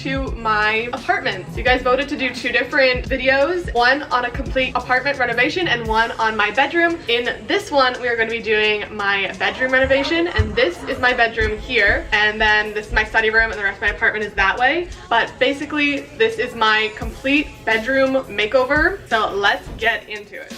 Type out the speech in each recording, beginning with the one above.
to my apartment. So you guys voted to do 2 different videos, one on a complete apartment renovation and one on my bedroom. In this one, we are going to be doing my bedroom renovation, and this is my bedroom here, and then this is my study room, and the rest of my apartment is that way. But basically, this is my complete bedroom makeover, so let's get into it.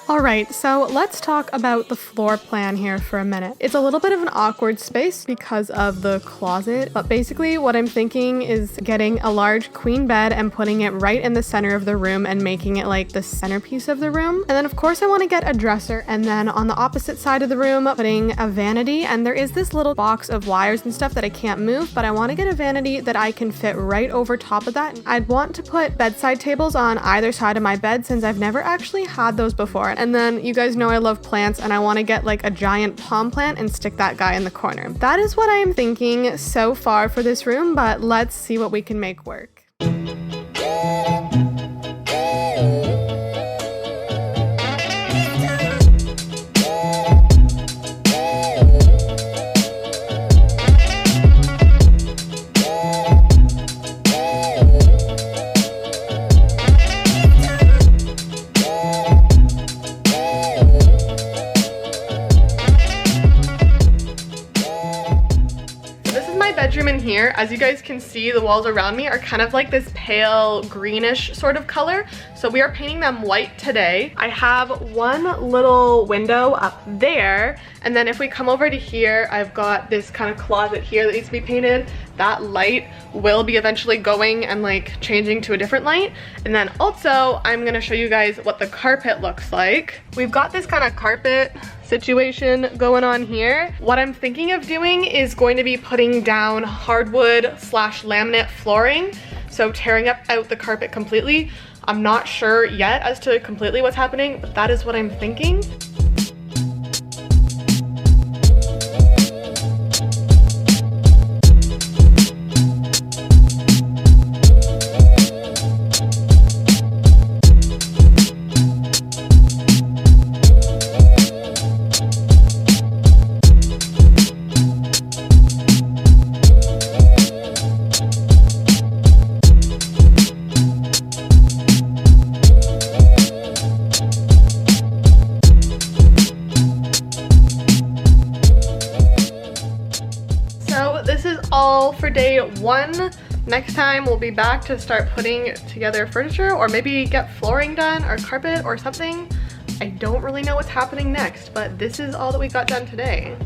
Alright, so let's talk about the floor plan here for a minute. It's a little bit of an awkward space because of the closet, but basically what I'm thinking is getting a large queen bed and putting it right in the center of the room and making it like the centerpiece of the room. And then of course I want to get a dresser, and then on the opposite side of the room putting a vanity, and there is this little box of wires and stuff that I can't move, but I want to get a vanity that I can fit right over top of that. I'd want to put bedside tables on either side of my bed since I've never actually had those before. And then you guys know I love plants, and I want to get like a giant palm plant and stick that guy in the corner. That is what I'm thinking so far for this room, but let's see what we can make work. Bedroom in here. As you guys can see, the walls around me are kind of like this pale greenish sort of color, so we are painting them white today. I have one little window up there, and then if we come over to here, I've got this kind of closet here that needs to be painted. That light will be eventually going and like changing to a different light. And then also I'm gonna show you guys what the carpet looks like. We've got this kind of carpet situation going on here. What I'm thinking of doing is going to be putting down hardwood slash laminate flooring, so tearing out the carpet completely. I'm not sure yet as to completely what's happening, but that is what I'm thinking. All for day 1. Next time we'll be back to start putting together furniture, or maybe get flooring done or carpet or something. I don't really know what's happening next, but this is all that we got done today.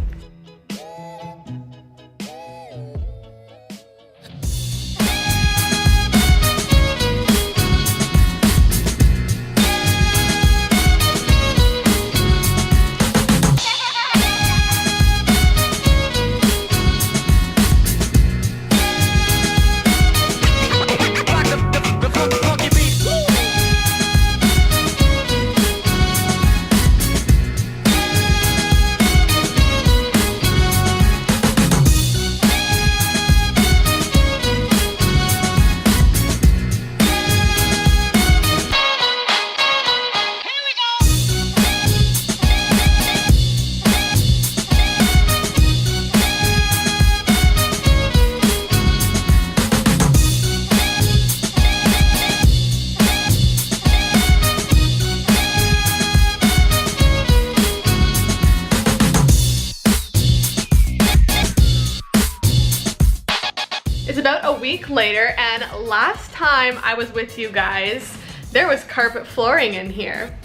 It's about a week later, and last time I was with you guys, there was carpet flooring in here.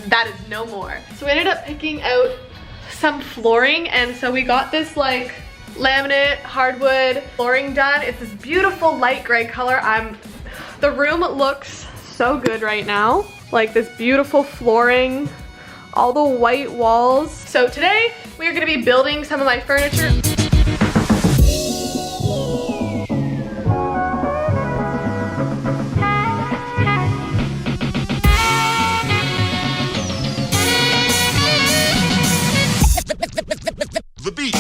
That is no more. So we ended up picking out some flooring, and so we got this like laminate hardwood flooring done. It's this beautiful light gray color. The room looks so good right now. Like this beautiful flooring, all the white walls. So today we are gonna be building some of my furniture. The beat.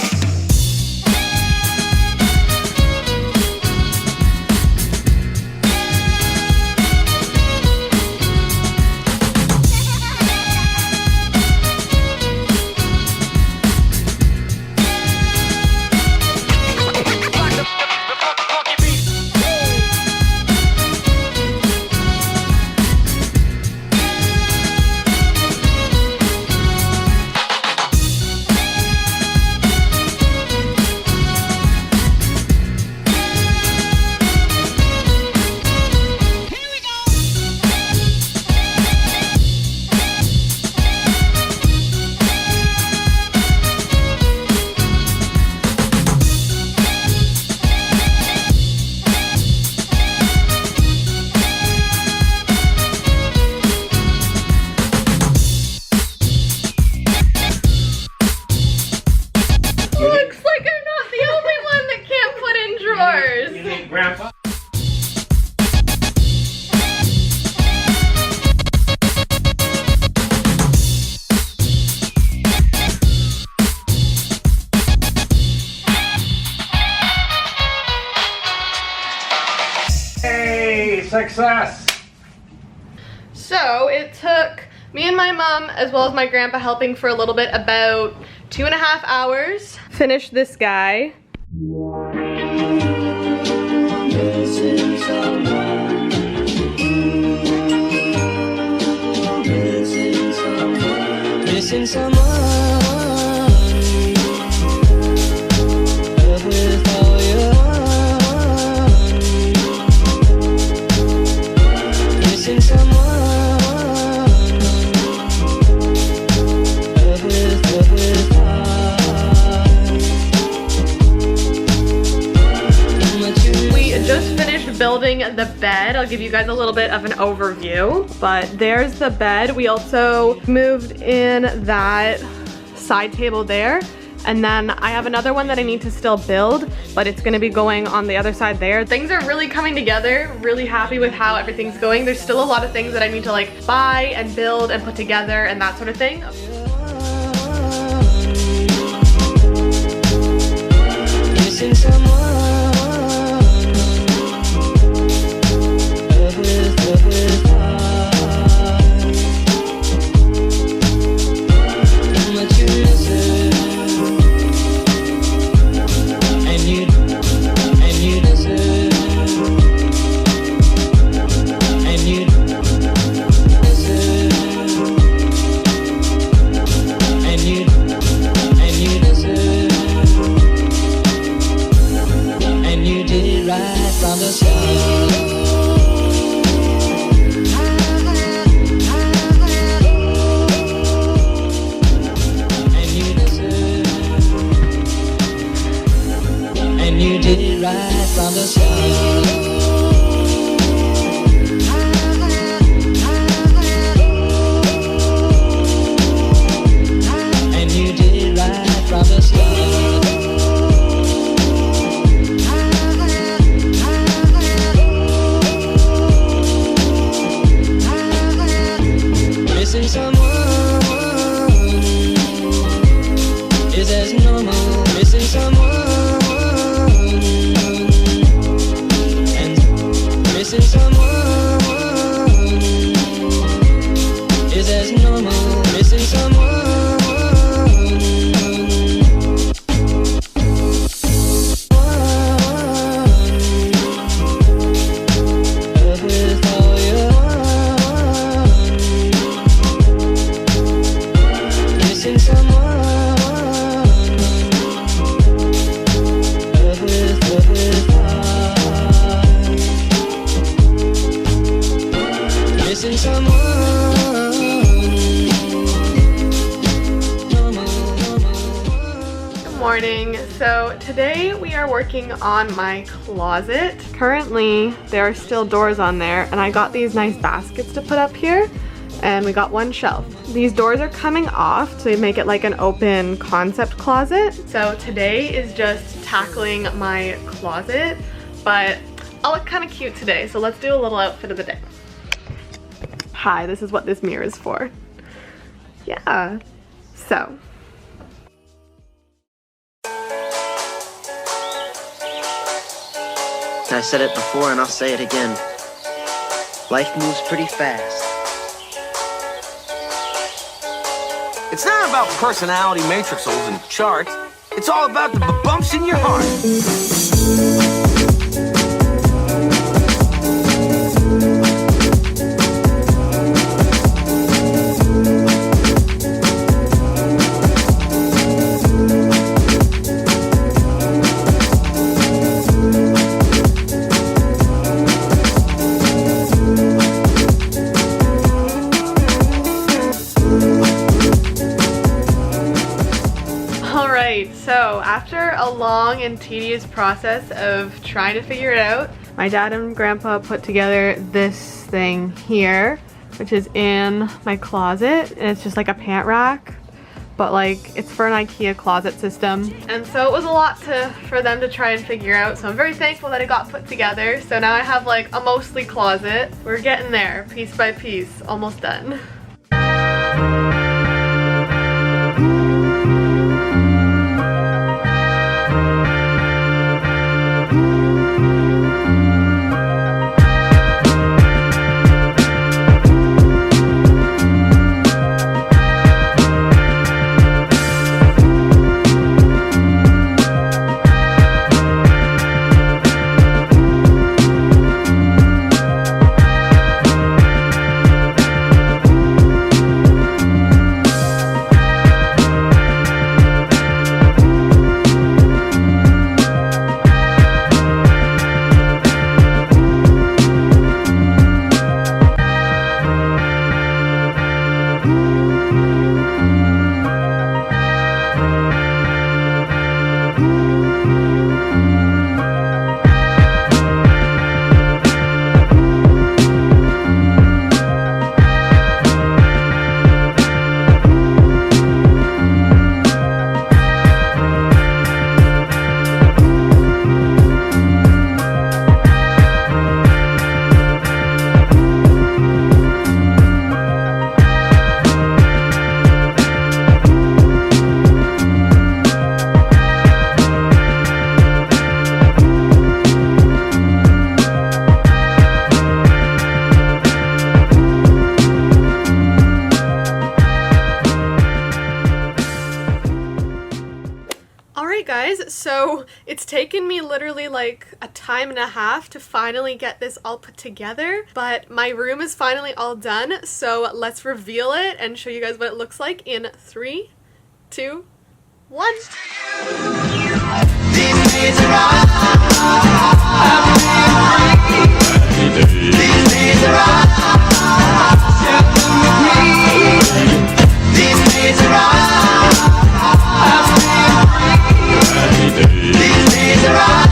Success! So it took me and my mom, as well as my grandpa helping for a little bit, about 2.5 hours. Finish this guy. Missing someone. Love with all your heart. Missing someone. Love with heart. How much you We just finished building the bed. I'll give you guys a little bit of an overview, but there's the bed. We also moved in that side table there, and then I have another one that I need to still build, but it's gonna be going on the other side there. Things are really coming together. Really happy with how everything's going. There's still a lot of things that I need to like buy and build and put together and that sort of thing. missing someone. Love with heart. How much you miss it. And you miss it. And you miss it. And you miss it. And you did it right from the start. And you miss it. And you did it right from the start. And you did it right from the start. Missing someone is as normal. Missing someone and missing someone is as normal. Missing someone. Love with all your heart. Missing someone. Love with heart. Missing someone. Good morning. So today we are working on my closet. Currently there are still doors on there, and I got these nice baskets to put up here, and we got one shelf. These doors are coming off to make it like an open concept closet. So today is just tackling my closet, but I'll look kind of cute today, so let's do a little outfit of the day. Hi, this is what this mirror is for. Yeah, so. I said it before and I'll say it again. Life moves pretty fast. It's not about personality matrixels and charts. It's all about the bumps in your heart. Alright, so after a long and tedious process of trying to figure it out, my dad and grandpa put together this thing here, which is in my closet, and it's just like a pant rack, but like it's for an IKEA closet system. And so it was a lot for them to try and figure out, so I'm very thankful that it got put together. So now I have like a mostly closet. We're getting there, piece by piece, almost done. guys, so it's taken me literally like a time and a half to finally get this all put together, but my room is finally all done, so let's reveal it and show you guys what it looks like in 3, 2, 1. These days are all these days are all these days are all these days are all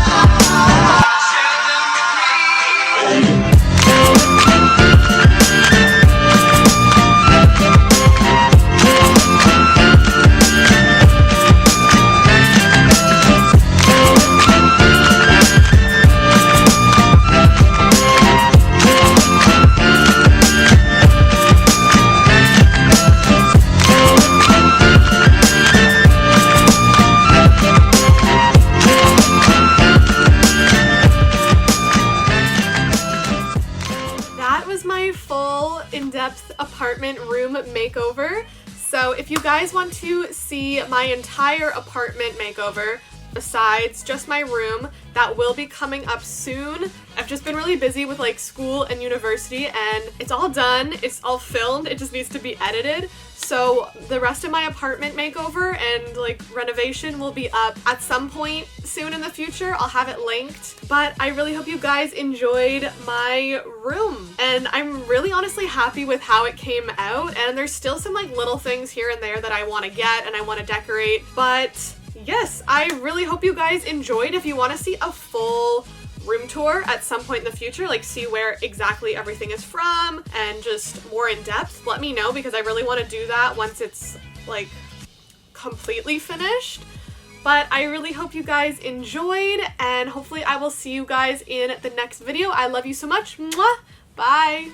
in-depth apartment room makeover. So if you guys want to see my entire apartment makeover besides just my room, that will be coming up soon. I've just been really busy with like school and university, and it's all done, it's all filmed, it just needs to be edited. So the rest of my apartment makeover and like renovation will be up at some point soon in the future. I'll have it linked, but I really hope you guys enjoyed my room, and I'm really honestly happy with how it came out. And there's still some like little things here and there that I want to get and I want to decorate, but yes, I really hope you guys enjoyed. If you want to see a full room tour at some point in the future, like see where exactly everything is from and just more in depth, let me know, because I really want to do that once it's like completely finished. But I really hope you guys enjoyed, and hopefully I will see you guys in the next video. I love you so much. Mwah! Bye!